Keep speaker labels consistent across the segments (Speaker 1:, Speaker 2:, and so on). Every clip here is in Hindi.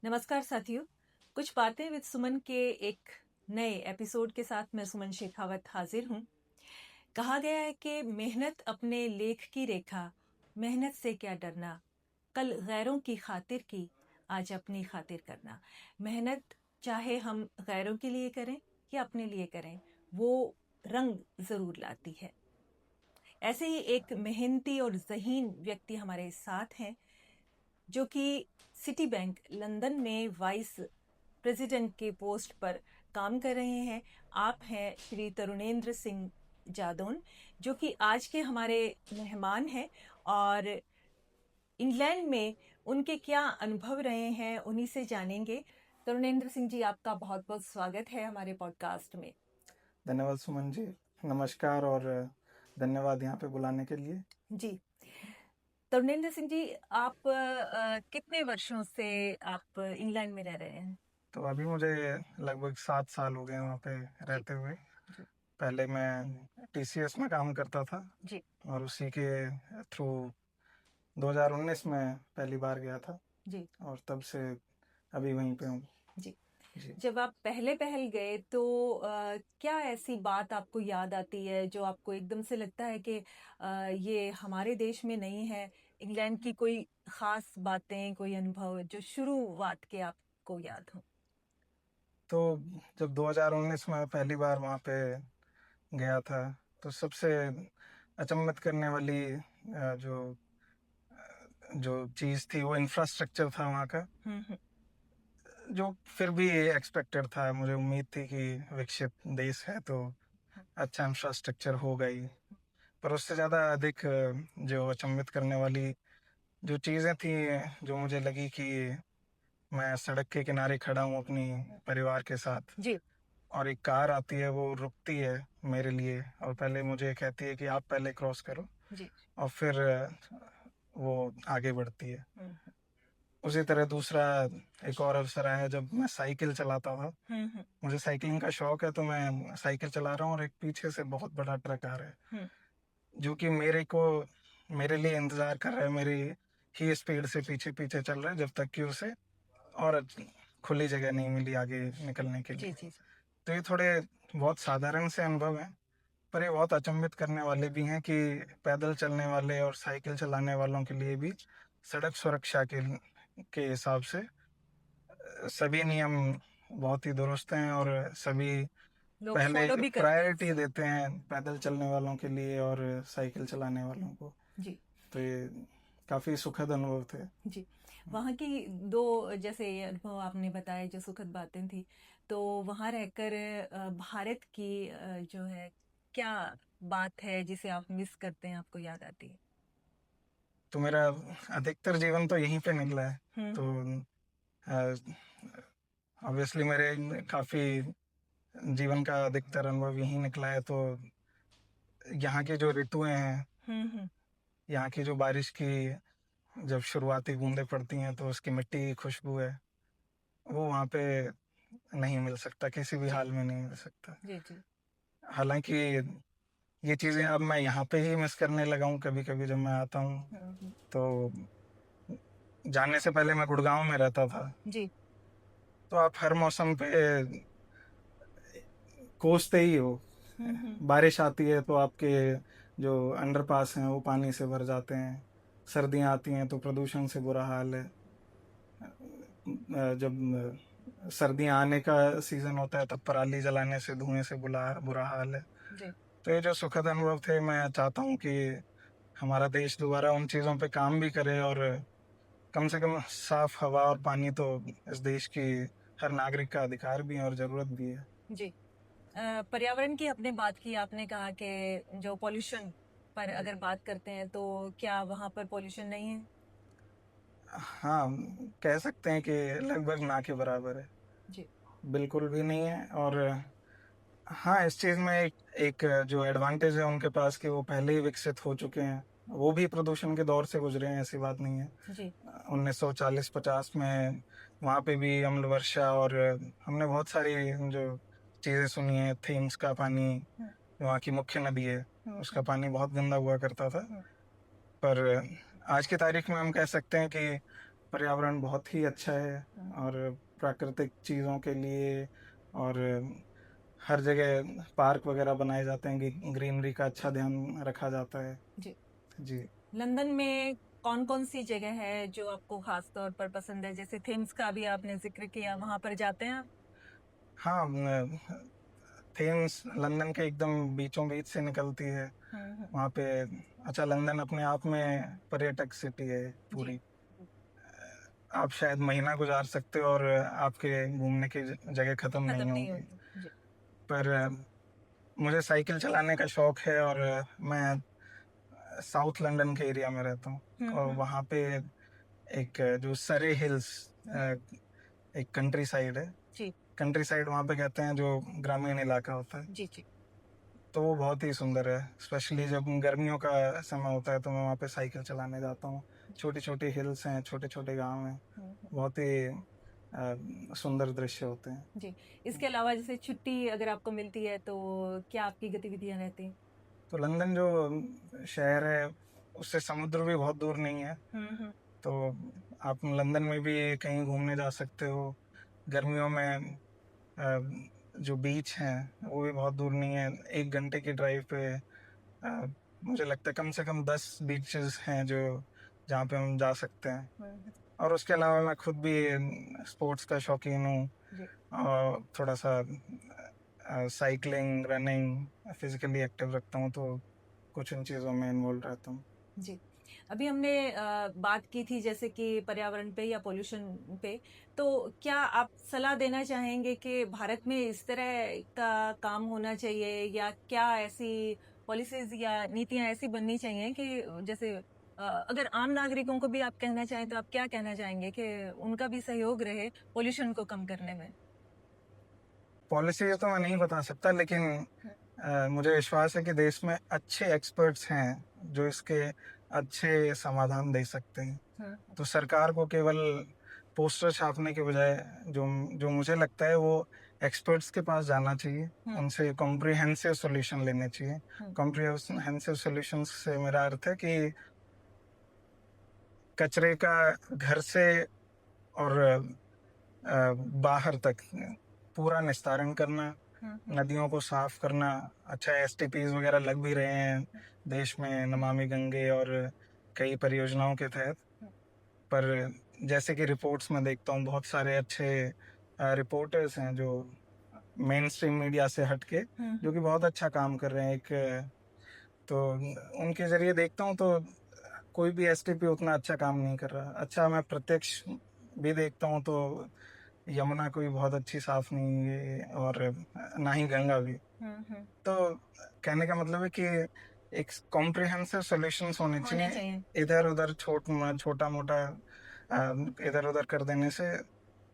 Speaker 1: नमस्कार साथियों। कुछ बातें विद सुमन के एक नए एपिसोड के साथ मैं सुमन शेखावत हाजिर हूँ। कहा गया है कि मेहनत अपने लेख की रेखा, मेहनत से क्या डरना, कल गैरों की खातिर की, आज अपनी खातिर करना। मेहनत चाहे हम गैरों के लिए करें या अपने लिए करें, वो रंग ज़रूर लाती है। ऐसे ही एक मेहनती और ज़हीन व्यक्ति हमारे साथ हैं जो कि सिटी बैंक लंदन में वाइस प्रेसिडेंट के पोस्ट पर काम कर रहे हैं। आप हैं श्री तरुणेंद्र सिंह जादौन, जो कि आज के हमारे मेहमान हैं और इंग्लैंड में उनके क्या अनुभव रहे हैं उन्हीं से जानेंगे। तरुणेंद्र सिंह जी, आपका बहुत बहुत स्वागत है हमारे पॉडकास्ट में।
Speaker 2: धन्यवाद सुमन जी, नमस्कार और धन्यवाद यहाँ पे बुलाने के लिए।
Speaker 1: जी तरुणेंद्र सिंह जी, आप कितने वर्षों से आप इंग्लैंड में रह रहे हैं?
Speaker 2: तो अभी मुझे लगभग 7 साल हो गए वहाँ पे रहते हुए।
Speaker 1: जी
Speaker 2: पहले मैं टीसीएस में काम करता था
Speaker 1: जी
Speaker 2: और उसी के थ्रू 2019 में पहली बार गया था
Speaker 1: जी
Speaker 2: और तब से अभी वहीं पे हूँ।
Speaker 1: जी।
Speaker 2: जी।
Speaker 1: जब आप पहले गए तो क्या ऐसी बात आपको याद आती है जो आपको एकदम से लगता है कि ये हमारे देश में नहीं है? इंग्लैंड की कोई खास बातें, कोई अनुभव जो शुरुआत के आपको याद हो?
Speaker 2: तो जब 2019 में पहली बार वहाँ पे गया था तो सबसे अचंभित करने वाली जो जो चीज़ थी वो इंफ्रास्ट्रक्चर था वहाँ का,
Speaker 1: हम्म।
Speaker 2: जो फिर भी एक्सपेक्टेड था। मुझे उम्मीद थी कि विकसित देश है तो अच्छा इंफ्रास्ट्रक्चर होगा ही, पर उससे ज़्यादा अधिक जो अचंभित करने वाली जो चीज़ें थी, जो मुझे लगी कि मैं सड़क के किनारे खड़ा हूँ अपनी परिवार के साथ
Speaker 1: जी
Speaker 2: और एक कार आती है, वो रुकती है मेरे लिए और पहले मुझे कहती है कि आप पहले क्रॉस करो
Speaker 1: जी।
Speaker 2: और फिर वो आगे बढ़ती है।
Speaker 1: हम्म
Speaker 2: उसी तरह दूसरा एक और अवसर आया जब मैं साइकिल चलाता था।
Speaker 1: हम्म
Speaker 2: मुझे साइकिलिंग का शौक है तो मैं साइकिल चला रहा हूँ और एक पीछे से बहुत बड़ा ट्रक आ रहा है
Speaker 1: हम्म
Speaker 2: जो कि मेरे लिए इंतजार कर रहा है, मेरी ही स्पीड से पीछे पीछे चल रहा है जब तक कि उसे और खुली जगह नहीं मिली आगे निकलने के
Speaker 1: जी
Speaker 2: लिए।
Speaker 1: जी
Speaker 2: तो ये थोड़े बहुत साधारण से अनुभव हैं, पर ये बहुत अचंभित करने वाले भी हैं कि पैदल चलने वाले और साइकिल चलाने वालों के लिए भी सड़क सुरक्षा के हिसाब से सभी नियम बहुत ही दुरुस्त हैं और सभी
Speaker 1: लोग
Speaker 2: पहले
Speaker 1: फॉलो भी करते हैं
Speaker 2: प्रायोरिटी देते हैं पैदल चलने वालों के लिए और साइकिल चलाने वालों को।
Speaker 1: जी
Speaker 2: तो ये काफी सुखद अनुभव थे।
Speaker 1: जी। वहाँ की दो, जैसे ये अनुभव आपने बताए जो सुखद बातें थी, तो वहाँ रहकर भारत की जो है क्या बात है जिसे आप मिस करते हैं, आपको याद आती है?
Speaker 2: तो मेरा अधिकतर जीवन तो यहीं पे निकला है।
Speaker 1: हम्म
Speaker 2: तो ऑब्वियसली मेरे काफी जीवन का अधिकतर अनुभव यहीं निकला है। तो यहाँ की जो ऋतुएं हैं,
Speaker 1: हम्म।
Speaker 2: यहाँ की जो बारिश की जब शुरुआती बूंदें पड़ती हैं तो उसकी मिट्टी की खुशबू है, वो वहाँ पे नहीं मिल सकता, किसी भी
Speaker 1: जी
Speaker 2: हाल में नहीं मिल सकता।
Speaker 1: जी जी
Speaker 2: हालांकि ये चीज़ें अब मैं यहाँ पे ही मिस करने लगा हूँ कभी कभी जब मैं आता हूँ।
Speaker 1: हम्म।
Speaker 2: तो जाने से पहले मैं गुड़गांव में रहता था,
Speaker 1: जी
Speaker 2: तो आप हर मौसम पे कोसते ही हो।
Speaker 1: हम्म।
Speaker 2: बारिश आती है तो आपके जो अंडरपास हैं वो पानी से भर जाते हैं, सर्दियाँ आती हैं तो प्रदूषण से बुरा हाल है, जब सर्दियाँ आने का सीजन होता है तब पराली जलाने से धुएं से बुरा बुरा हाल है।
Speaker 1: जी
Speaker 2: तो ये जो सुखद अनुभव थे, मैं चाहता हूँ कि हमारा देश दोबारा उन चीज़ों पे काम भी करे और कम से कम साफ हवा और पानी तो इस देश की हर नागरिक का अधिकार भी है और ज़रूरत भी है।
Speaker 1: जी। पर्यावरण की आपने बात की, आपने कहा कि जो पॉल्यूशन पर अगर बात करते हैं तो क्या वहाँ पर पॉल्यूशन नहीं है?
Speaker 2: हाँ, कह सकते हैं कि लगभग ना के बराबर है।
Speaker 1: जी
Speaker 2: बिल्कुल भी नहीं है। और हाँ, इस चीज़ में एक जो एडवांटेज है उनके पास कि वो पहले ही विकसित हो चुके हैं, वो भी प्रदूषण के दौर से गुजरे हैं, ऐसी बात नहीं है।
Speaker 1: जी
Speaker 2: 1940-50 में वहाँ पे भी अम्ल वर्षा और हमने बहुत सारी जो चीज़ें सुनी है, थेम्स का पानी,
Speaker 1: हम्म
Speaker 2: वहाँ की मुख्य नदी है, उसका
Speaker 1: हम्म
Speaker 2: पानी बहुत गंदा हुआ करता था।
Speaker 1: हम्म
Speaker 2: पर आज की तारीख में हम कह सकते हैं कि पर्यावरण बहुत ही अच्छा है और प्राकृतिक चीज़ों के लिए, और हर जगह पार्क वगैरह बनाए जाते हैं, ग्रीनरी का अच्छा ध्यान रखा जाता है।
Speaker 1: जी।
Speaker 2: जी।
Speaker 1: लंदन में कौन कौन सी जगह है जो आपको खास तौर पर पसंद है? जैसे थेम्स का भी आपने जिक्र किया, वहां पर जाते हैं आप?
Speaker 2: हाँ, थेम्स लंदन के एकदम बीचों बीच से निकलती है
Speaker 1: हम्म।
Speaker 2: वहाँ पे। अच्छा, लंदन अपने आप में पर्यटक सिटी है
Speaker 1: जी।
Speaker 2: पूरी। आप शायद महीना गुजार सकते हो और आपके घूमने की जगह खत्म
Speaker 1: खत्म
Speaker 2: नहीं
Speaker 1: नहीं
Speaker 2: होगी।
Speaker 1: होती। जी।
Speaker 2: पर मुझे साइकिल चलाने का शौक है, और मैं साउथ लंदन के एरिया में रहता हूँ। और
Speaker 1: हम्म।
Speaker 2: वहाँ पे एक जो सरे हिल्स, एक कंट्री साइड है।
Speaker 1: जी
Speaker 2: कंट्री साइड वहाँ पे कहते हैं, जो ग्रामीण इलाका होता है।
Speaker 1: जी जी।
Speaker 2: तो वो बहुत ही सुंदर है, स्पेशली जब गर्मियों का समय होता है तो मैं वहाँ पे साइकिल चलाने जाता हूँ। छोटी छोटी हिल्स हैं, छोटे छोटे गांव हैं,
Speaker 1: हम्म।
Speaker 2: बहुत ही सुंदर दृश्य होते हैं।
Speaker 1: जी। इसके अलावा जैसे छुट्टी अगर आपको मिलती है तो क्या आपकी गतिविधियां रहती हैं?
Speaker 2: तो लंदन जो शहर है, उससे समुद्र भी बहुत दूर नहीं है।
Speaker 1: हम्म।
Speaker 2: तो आप लंदन में भी कहीं घूमने जा सकते हो। गर्मियों में अ, जो बीच हैं वो भी बहुत दूर नहीं है, 1 घंटे की ड्राइव पे। मुझे लगता है कम से कम 10 बीचेस हैं जो जहाँ पे हम जा सकते हैं।
Speaker 1: हम्म।
Speaker 2: और उसके अलावा मैं खुद भी स्पोर्ट्स का शौकीन हूँ,
Speaker 1: जी
Speaker 2: और थोड़ा सा साइकिलिंग, रनिंग, फिजिकली एक्टिव रखता हूँ, तो कुछ इन चीज़ों में इन्वॉल्व रहता हूँ।
Speaker 1: जी। अभी हमने बात की थी जैसे कि पर्यावरण पे या पोल्यूशन पे, तो क्या आप सलाह देना चाहेंगे कि भारत में इस तरह का काम होना चाहिए, या क्या ऐसी पॉलिसीज या नीतियां ऐसी बननी चाहिए कि जैसे अगर आम नागरिकों को भी आप कहना चाहें तो आप क्या कहना चाहेंगे कि उनका भी सहयोग रहे पोल्यूशन को कम करने में?
Speaker 2: पॉलिसी तो मैं नहीं बता सकता, लेकिन मुझे विश्वास है कि देश में अच्छे एक्सपर्ट्स हैं जो इसके अच्छे समाधान दे सकते हैं।
Speaker 1: हम्म।
Speaker 2: तो सरकार को केवल पोस्टर छापने के बजाय, जो जो मुझे लगता है, वो एक्सपर्ट्स के पास जाना चाहिए,
Speaker 1: हम्म।
Speaker 2: उनसे कॉम्प्रिहेंसिव सॉल्यूशन लेने चाहिए।
Speaker 1: हम्म।
Speaker 2: कॉम्प्रिहेंसिव सॉल्यूशन से मेरा अर्थ है कि कचरे का घर से और बाहर तक पूरा निस्तारण करना,
Speaker 1: हम्म।
Speaker 2: नदियों को साफ करना। अच्छा, एसटीपीज वगैरह लग भी रहे हैं देश में, नमामि गंगे और कई परियोजनाओं के तहत। पर जैसे कि रिपोर्ट्स में देखता हूँ, बहुत सारे अच्छे रिपोर्टर्स हैं जो मेन स्ट्रीम मीडिया से हटके, जो कि बहुत अच्छा काम कर रहे हैं। एक तो उनके जरिए देखता हूँ, तो कोई भी एसटीपी उतना अच्छा काम नहीं कर रहा। अच्छा, मैं प्रत्यक्ष भी देखता हूँ तो यमुना कोई बहुत अच्छी साफ नहीं है, और ना ही गंगा भी।
Speaker 1: हम्म।
Speaker 2: तो कहने का मतलब है कि एक कॉम्प्रिहेंसिव सॉल्यूशंस होने
Speaker 1: होने
Speaker 2: चाहिए।
Speaker 1: चाहिए।
Speaker 2: इधर उधर छोटा मोटा इधर उधर कर देने से,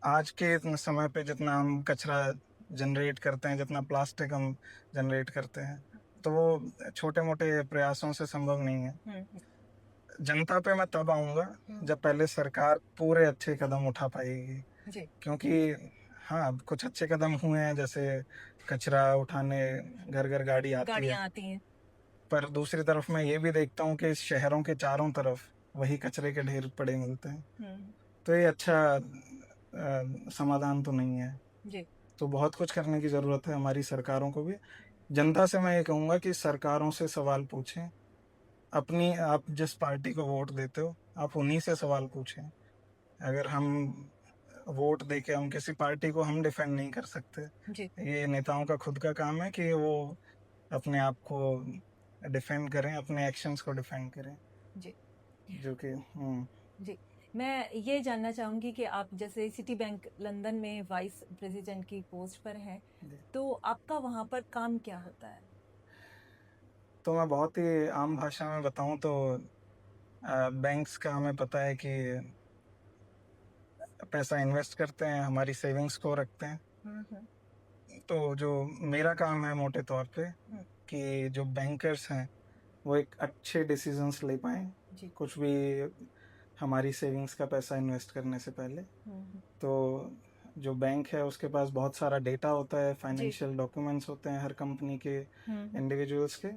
Speaker 2: आज के समय पे जितना हम कचरा जनरेट करते हैं, जितना प्लास्टिक हम जनरेट करते हैं, तो वो छोटे मोटे प्रयासों से संभव नहीं है।
Speaker 1: हम्म।
Speaker 2: जनता पे मैं तब आऊंगा जब पहले सरकार पूरे अच्छे कदम उठा पाएगी।
Speaker 1: जी।
Speaker 2: क्योंकि हाँ, कुछ अच्छे कदम हुए हैं, जैसे कचरा उठाने घर घर गाड़ी आती है।
Speaker 1: गाड़ियां आती हैं।
Speaker 2: पर दूसरी तरफ मैं ये भी देखता हूँ कि शहरों के चारों तरफ वही कचरे के ढेर पड़े मिलते हैं।
Speaker 1: हम्म।
Speaker 2: तो ये अच्छा समाधान तो नहीं है।
Speaker 1: जी।
Speaker 2: तो बहुत कुछ करने की जरूरत है हमारी सरकारों को भी। जनता से मैं ये कहूंगा कि सरकारों से सवाल पूछें। अपनी, आप जिस पार्टी को वोट देते हो, आप उन्हीं से सवाल पूछें। अगर हम वोट देके हम किसी पार्टी को हम डिफेंड नहीं कर सकते।
Speaker 1: जी
Speaker 2: ये नेताओं का खुद का काम है कि वो अपने आप को डिफेंड करें, अपने एक्शंस को डिफेंड करें।
Speaker 1: जी
Speaker 2: जो कि
Speaker 1: जी। मैं ये जानना चाहूंगी कि आप जैसे सिटी बैंक लंदन में वाइस प्रेसिडेंट की पोस्ट पर हैं, तो आपका वहां पर काम क्या होता है?
Speaker 2: तो मैं बहुत ही आम भाषा में बताऊं तो बैंक्स का हमें पता है कि पैसा इन्वेस्ट करते हैं, हमारी सेविंग्स को रखते हैं।
Speaker 1: हम्म।
Speaker 2: तो जो मेरा काम है मोटे तौर पे,
Speaker 1: हम्म।
Speaker 2: कि जो बैंकर्स हैं वो एक अच्छे डिसीजंस ले पाएं,
Speaker 1: जी।
Speaker 2: कुछ भी हमारी सेविंग्स का पैसा इन्वेस्ट करने से पहले।
Speaker 1: हम्म।
Speaker 2: तो जो बैंक है उसके पास बहुत सारा डेटा होता है,
Speaker 1: जी।
Speaker 2: फाइनेंशियल डॉक्यूमेंट्स होते हैं हर कंपनी के,
Speaker 1: हम्म।
Speaker 2: इंडिविजुअल्स के।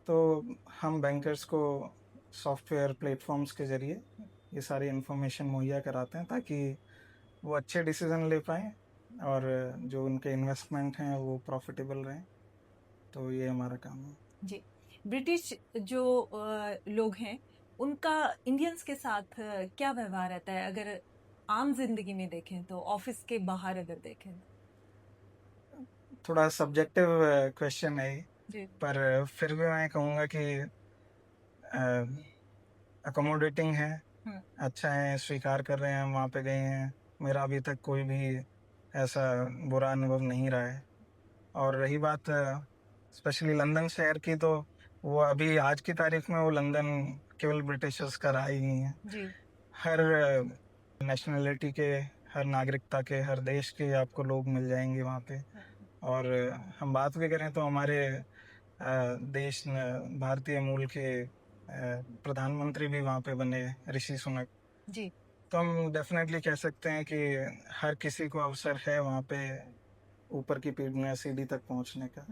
Speaker 2: तो हम बैंकर्स को सॉफ्टवेयर प्लेटफॉर्म्स के जरिए ये सारी इन्फॉर्मेशन मुहैया कराते हैं ताकि वो अच्छे डिसीजन ले पाएँ और जो उनके इन्वेस्टमेंट हैं वो प्रॉफिटेबल रहें। तो ये हमारा काम है।
Speaker 1: जी। ब्रिटिश जो लोग हैं उनका इंडियंस के साथ क्या व्यवहार रहता है, अगर आम जिंदगी में देखें तो, ऑफिस के बाहर अगर देखें?
Speaker 2: थोड़ा सब्जेक्टिव क्वेश्चन है ये,
Speaker 1: जी।
Speaker 2: पर फिर भी मैं कहूँगा कि अकोमोडेटिंग है,
Speaker 1: हम्म।
Speaker 2: अच्छा है, स्वीकार कर रहे हैं, हम वहाँ पे गए हैं। मेरा अभी तक कोई भी ऐसा बुरा अनुभव नहीं रहा है। और रही बात स्पेशली लंदन शहर की, तो वो अभी आज की तारीख में वो लंदन केवल ब्रिटिशर्स का रहा ही नहीं है।
Speaker 1: जी।
Speaker 2: हर नेशनलिटी के, हर नागरिकता के, हर देश के आपको लोग मिल जाएंगे वहाँ पे। और हम बात भी करें तो हमारे देश भारतीय मूल के प्रधानमंत्री भी वहाँ पे बने, ऋषि सुनक।
Speaker 1: जी।
Speaker 2: तो हम डेफिनेटली कह सकते हैं कि हर किसी को अवसर है वहाँ पे ऊपर की सीढ़ी तक पहुँचने का।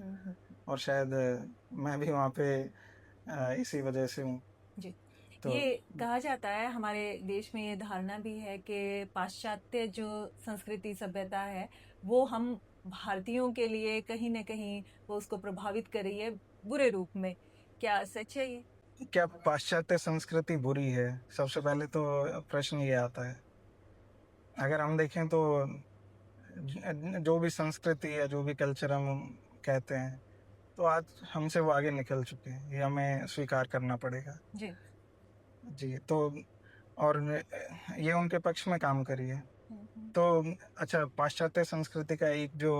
Speaker 2: और शायद मैं भी वहाँ पे इसी वजह से हूँ।
Speaker 1: जी।
Speaker 2: तो
Speaker 1: ये कहा जाता है, हमारे देश में ये धारणा भी है कि पाश्चात्य जो संस्कृति सभ्यता है वो हम भारतीयों के लिए कहीं ना कहीं वो उसको प्रभावित कर रही है बुरे रूप में। क्या सच है ये?
Speaker 2: क्या पाश्चात्य संस्कृति बुरी है? सबसे पहले तो प्रश्न ये आता है। अगर हम देखें तो जो भी संस्कृति या जो भी कल्चर हम कहते हैं, तो आज हमसे वो आगे निकल चुके हैं, ये हमें स्वीकार करना पड़ेगा।
Speaker 1: जी।
Speaker 2: जी। तो और ये उनके पक्ष में काम करी है।
Speaker 1: हम्म।
Speaker 2: तो अच्छा, पाश्चात्य संस्कृति का एक जो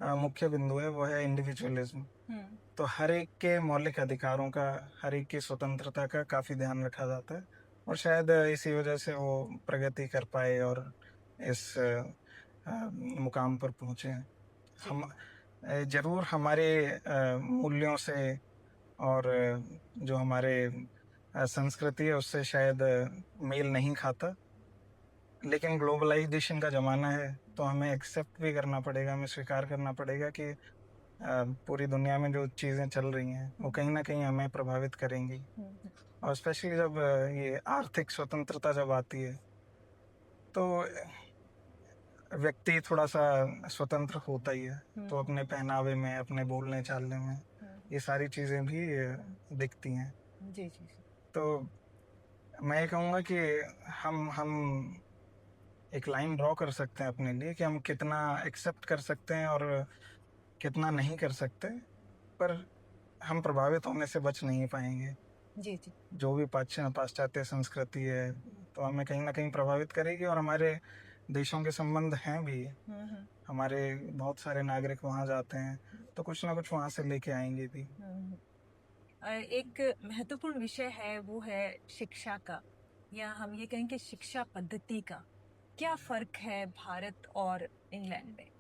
Speaker 2: मुख्य बिंदु है वो है इंडिविजुअलिज्म।
Speaker 1: हम्म।
Speaker 2: तो हर एक के मौलिक अधिकारों का, हर एक की स्वतंत्रता का काफ़ी ध्यान रखा जाता है। और शायद इसी वजह से वो प्रगति कर पाए और इस मुकाम पर पहुँचे हैं।
Speaker 1: जी।
Speaker 2: हम ज़रूर हमारे मूल्यों से और जो हमारे संस्कृति है उससे शायद मेल नहीं खाता, लेकिन ग्लोबलाइजेशन का ज़माना है तो हमें एक्सेप्ट भी करना पड़ेगा, हमें स्वीकार करना पड़ेगा कि पूरी दुनिया में जो चीज़ें चल रही हैं वो कहीं ना कहीं हमें प्रभावित करेंगी। और स्पेशली जब ये आर्थिक स्वतंत्रता जब आती है तो व्यक्ति थोड़ा सा स्वतंत्र होता ही है। तो अपने पहनावे में, अपने बोलने चालने में ये सारी चीज़ें भी दिखती हैं।
Speaker 1: जी। जी।
Speaker 2: तो मैं ये कहूँगा कि हम एक लाइन ड्रॉ कर सकते हैं अपने लिए कि हम कितना एक्सेप्ट कर सकते हैं और कितना नहीं कर सकते, पर हम प्रभावित होने से बच नहीं पाएंगे।
Speaker 1: जी। जी।
Speaker 2: जो भी पाश्चात्य संस्कृति है तो हमें कहीं ना कहीं प्रभावित करेगी। और हमारे देशों के संबंध हैं भी, हमारे बहुत सारे नागरिक वहाँ जाते हैं तो कुछ ना कुछ वहाँ से लेके आएंगे भी।
Speaker 1: एक महत्वपूर्ण विषय है वो है शिक्षा का, या हम ये कहें कि शिक्षा पद्धति का। क्या फर्क है भारत और इंग्लैंड में?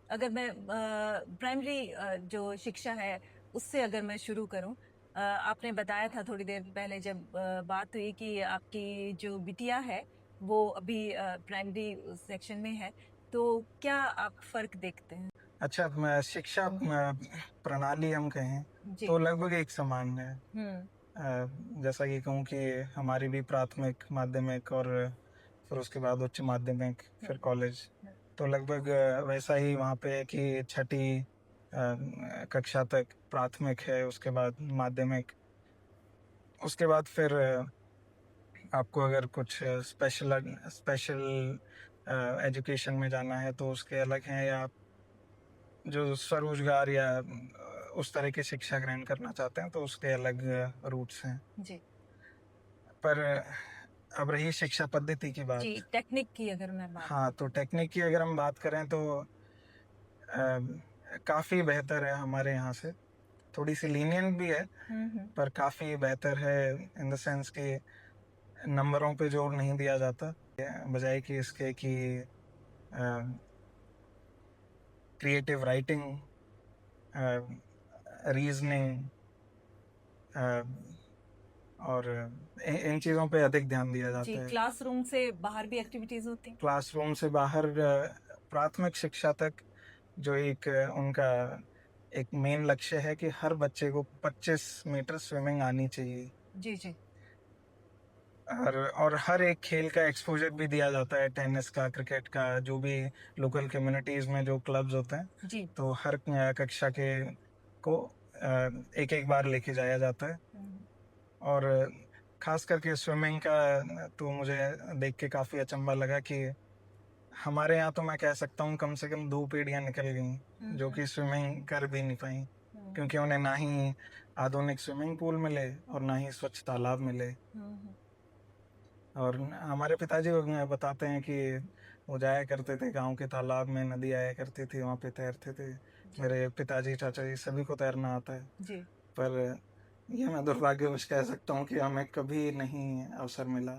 Speaker 1: अगर मैं प्राइमरी जो शिक्षा है उससे अगर मैं शुरू करूं, आपने बताया था थोड़ी देर पहले जब बात हुई कि आपकी जो बिटिया है वो अभी प्राइमरी सेक्शन में है, तो क्या आप फर्क देखते हैं?
Speaker 2: अच्छा, शिक्षा प्रणाली हम कहें
Speaker 1: जी।
Speaker 2: तो लगभग एक समान है।
Speaker 1: हम्म।
Speaker 2: जैसा कि कहूँ कि हमारी भी प्राथमिक, माध्यमिक और फिर उसके बाद उच्च माध्यमिक, फिर कॉलेज, तो लगभग वैसा ही वहाँ पे है कि छठी कक्षा तक प्राथमिक है, उसके बाद माध्यमिक, उसके बाद फिर आपको अगर कुछ स्पेशल एजुकेशन में जाना है तो उसके अलग हैं, या जो स्वरोजगार या उस तरह की शिक्षा ग्रहण करना चाहते हैं तो उसके अलग रूट्स हैं।
Speaker 1: जी।
Speaker 2: पर अब रही शिक्षा पद्धति की बात।
Speaker 1: जी, टेक्निक की अगर मैं बात
Speaker 2: हाँ, तो टेक्निक की अगर हम बात करें तो काफ़ी बेहतर है हमारे यहाँ से। थोड़ी सी लीनियंट भी है, पर काफ़ी बेहतर है इन द सेंस कि नंबरों पे जोर नहीं दिया जाता, बजाय कि इसके कि क्रिएटिव राइटिंग, रीजनिंग और इन चीज़ों पे अधिक ध्यान दिया
Speaker 1: जी,
Speaker 2: जाता है।
Speaker 1: क्लासरूम से बाहर भी एक्टिविटीज होती हैं?
Speaker 2: क्लासरूम से बाहर प्राथमिक शिक्षा तक जो एक उनका एक मेन लक्ष्य है कि हर बच्चे को 25 मीटर स्विमिंग आनी चाहिए।
Speaker 1: जी। जी।
Speaker 2: और हर एक खेल का एक्सपोजर भी दिया जाता है, टेनिस का, क्रिकेट का, जो भी लोकल कम्युनिटीज में जो क्लब्स होते हैं,
Speaker 1: जी।
Speaker 2: तो हर कक्षा के को एक एक बार लेके जाया जाता है। और खास करके स्विमिंग का तो मुझे देख के काफी अचंभा लगा कि हमारे यहाँ तो मैं कह सकता हूँ कम से कम 2 पीढ़ियां निकल गई जो कि स्विमिंग कर भी नहीं पाई, क्योंकि उन्हें ना ही आधुनिक स्विमिंग पूल मिले और ना ही स्वच्छ तालाब मिले। और हमारे पिताजी बताते हैं कि वो जाया करते थे गांव के तालाब में, नदी आया करती थी, वहां पे तैरते थे। मेरे पिताजी, चाचा जी सभी को तैरना आता है।
Speaker 1: जी।
Speaker 2: पर ये मैं दुर्भाग्यवश कह सकता हूँ कि हमें कभी नहीं अवसर मिला,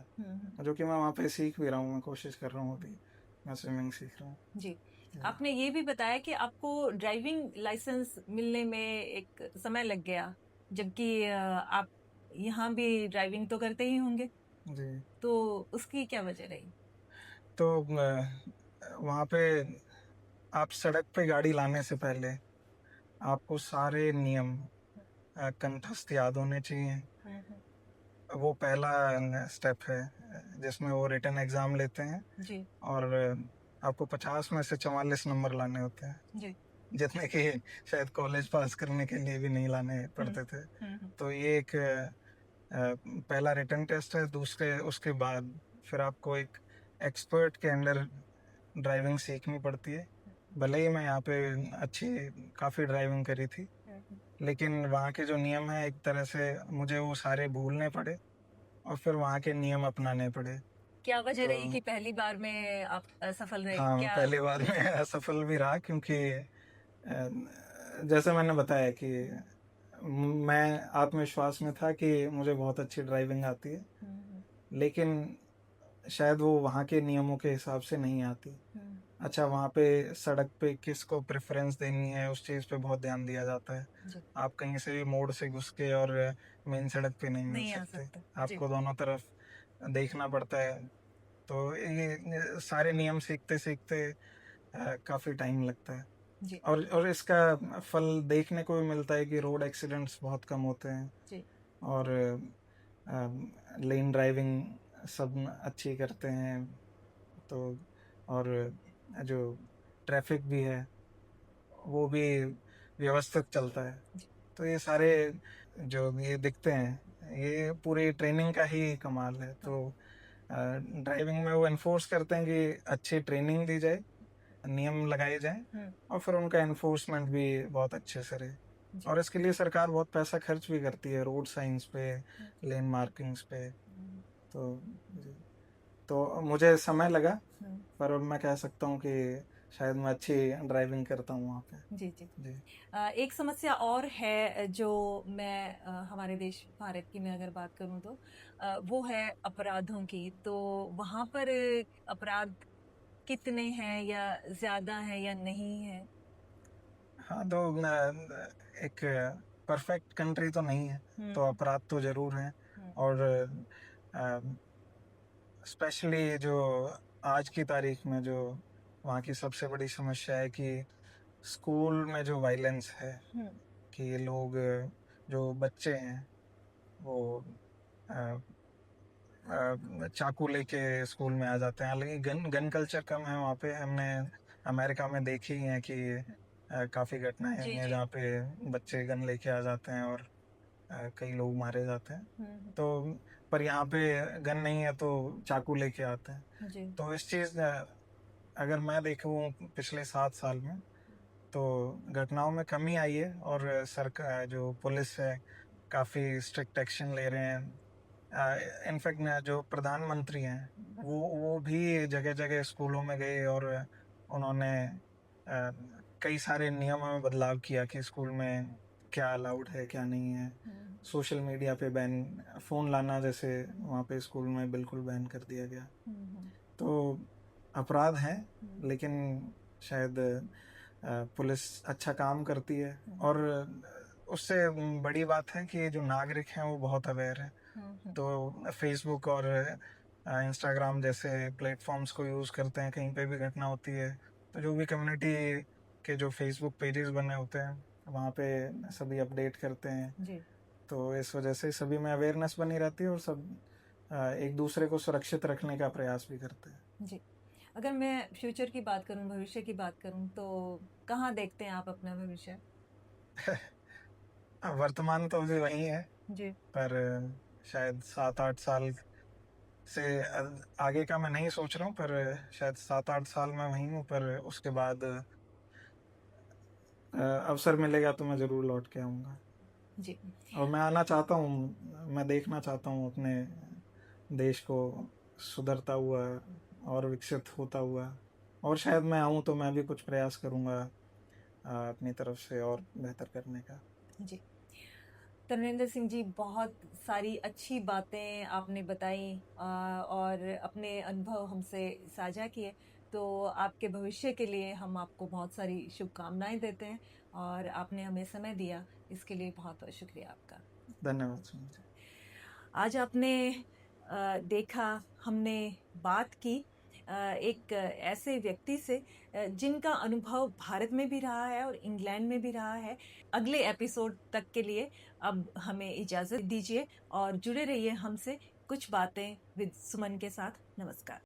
Speaker 2: जो कि मैं वहाँ पे सीख भी रहा हूँ, मैं कोशिश कर रहा हूँ, अभी मैं स्विमिंग सीख रहा हूँ।
Speaker 1: जी। आपने ये भी बताया कि आपको ड्राइविंग लाइसेंस मिलने में एक समय लग गया, जबकि आप यहाँ भी ड्राइविंग तो करते ही होंगे,
Speaker 2: जी।
Speaker 1: तो उसकी क्या वजह रही?
Speaker 2: तो वहाँ पे आप सड़क पे गाड़ी लाने से पहले आपको सारे नियम कंठस्थ याद होने चाहिए। वो पहला स्टेप है जिसमें वो रिटन एग्जाम लेते हैं।
Speaker 1: जी।
Speaker 2: और आपको 50 में से 44 नंबर लाने होते हैं,
Speaker 1: जी।
Speaker 2: जितने कि शायद कॉलेज पास करने के लिए भी नहीं लाने पड़ते थे। तो ये एक पहला रिटन टेस्ट है। दूसरे उसके बाद फिर आपको एक एक्सपर्ट के अंडर ड्राइविंग सीखनी पड़ती है। भले ही मैं यहाँ पे अच्छी काफ़ी ड्राइविंग करी थी, लेकिन वहाँ के जो नियम है एक तरह से मुझे वो सारे भूलने पड़े और फिर वहाँ के नियम अपनाने पड़े।
Speaker 1: क्या वजह रही
Speaker 2: तो
Speaker 1: कि पहली बार में आप असफल रहे?
Speaker 2: हाँ,
Speaker 1: क्या?
Speaker 2: पहली बार में असफल भी रहा, क्योंकि जैसे मैंने बताया कि मैं आत्मविश्वास में था कि मुझे बहुत अच्छी ड्राइविंग आती है, लेकिन शायद वो वहाँ के नियमों के हिसाब से नहीं आती। अच्छा, वहाँ पे सड़क पे किसको प्रेफरेंस देनी है उस चीज़ पे बहुत ध्यान दिया जाता है।
Speaker 1: जी।
Speaker 2: आप कहीं से भी मोड़ से घुस के और मेन सड़क पे नहीं मिल
Speaker 1: नहीं आ
Speaker 2: सकते,
Speaker 1: सकता। जी।
Speaker 2: आपको दोनों तरफ देखना पड़ता है। तो ये सारे नियम सीखते सीखते काफ़ी टाइम लगता है।
Speaker 1: जी।
Speaker 2: और इसका फल देखने को भी मिलता है कि रोड एक्सीडेंट्स बहुत कम होते हैं।
Speaker 1: जी।
Speaker 2: और लेन ड्राइविंग सब अच्छी करते हैं। तो और जो ट्रैफिक भी है वो भी व्यवस्थित चलता है। तो ये सारे जो ये दिखते हैं, ये पूरी ट्रेनिंग का ही कमाल है। तो ड्राइविंग में वो एनफोर्स करते हैं कि अच्छी ट्रेनिंग दी जाए, नियम लगाए जाएं और फिर उनका एनफोर्समेंट भी बहुत अच्छे से रहे। और इसके लिए सरकार बहुत पैसा खर्च भी करती है, रोड साइंस पे, लेन मार्किंग्स पे। तो तो मुझे समय लगा, पर अब मैं कह सकता हूँ कि शायद मैं अच्छी ड्राइविंग करता हूँ वहाँ पे।
Speaker 1: जी। जी।
Speaker 2: जी।
Speaker 1: एक समस्या और है जो मैं हमारे देश भारत की मैं अगर बात करूं तो वो है अपराधों की। तो वहां पर अपराध कितने हैं, या ज्यादा है या नहीं है?
Speaker 2: हाँ, तो एक परफेक्ट कंट्री तो नहीं है, तो अपराध तो जरूर हैं। और स्पेशली जो आज की तारीख में जो वहाँ की सबसे बड़ी समस्या है कि स्कूल में जो वायलेंस है, कि ये लोग जो बच्चे हैं वो अ, चाकू लेके स्कूल में आ जाते हैं। हालांकि गन गन कल्चर कम है वहाँ पे, हमने अमेरिका में देखी है कि काफ़ी घटनाएं हुई
Speaker 1: जी।
Speaker 2: हैं
Speaker 1: जी।
Speaker 2: जहाँ पे बच्चे गन लेके आ जाते हैं और कई लोग मारे जाते हैं। तो पर यहाँ पे गन नहीं है तो चाकू लेके आते हैं।
Speaker 1: जी।
Speaker 2: तो इस चीज़ अगर मैं देखूँ पिछले 7 साल में, तो घटनाओं में कमी आई है। और सरकार जो पुलिस है काफ़ी स्ट्रिक्ट एक्शन ले रहे हैं। इनफैक्ट जो प्रधानमंत्री हैं वो भी जगह जगह स्कूलों में गए और उन्होंने कई सारे नियमों में बदलाव किया कि स्कूल में क्या अलाउड है क्या नहीं है। सोशल मीडिया पे बैन, फ़ोन लाना जैसे वहाँ पे स्कूल में बिल्कुल बैन कर दिया गया। तो अपराध है, लेकिन शायद पुलिस अच्छा काम करती है। और उससे बड़ी बात है कि जो नागरिक हैं वो बहुत अवेयर हैं। तो फेसबुक और इंस्टाग्राम जैसे प्लेटफॉर्म्स को यूज़ करते हैं, कहीं पे भी घटना होती है तो जो भी कम्युनिटी के जो फेसबुक पेजेस बने होते हैं वहाँ पे सभी अपडेट करते हैं।
Speaker 1: जी।
Speaker 2: तो इस वजह से सभी में अवेयरनेस बनी रहती है और सब एक दूसरे को सुरक्षित रखने का प्रयास भी करते हैं।
Speaker 1: जी। अगर मैं फ्यूचर की बात करूं, भविष्य की बात करूं, तो कहाँ देखते हैं आप अपना भविष्य?
Speaker 2: वर्तमान तो अभी वही है,
Speaker 1: जी।
Speaker 2: पर शायद 7-8 साल से आगे का मैं नहीं सोच रहा हूँ, पर शायद 7-8 साल में वही हूँ, पर उसके बाद अवसर मिलेगा तो मैं ज़रूर लौट के आऊँगा।
Speaker 1: जी।
Speaker 2: और मैं आना चाहता हूँ, मैं देखना चाहता हूँ अपने देश को सुधरता हुआ और विकसित होता हुआ, और शायद मैं आऊँ तो मैं भी कुछ प्रयास करूँगा अपनी तरफ से और बेहतर करने का।
Speaker 1: जी। तन्विंदर सिंह जी, बहुत सारी अच्छी बातें आपने बताई और अपने अनुभव हमसे साझा किए। तो आपके भविष्य के लिए हम आपको बहुत सारी शुभकामनाएं देते हैं, और आपने हमें समय दिया, इसके लिए बहुत बहुत शुक्रिया आपका।
Speaker 2: धन्यवाद सुनील जी।
Speaker 1: आज आपने देखा, हमने बात की एक ऐसे व्यक्ति से जिनका अनुभव भारत में भी रहा है और इंग्लैंड में भी रहा है। अगले एपिसोड तक के लिए अब हमें इजाज़त दीजिए और जुड़े रहिए हमसे कुछ बातें विद सुमन के साथ। नमस्कार।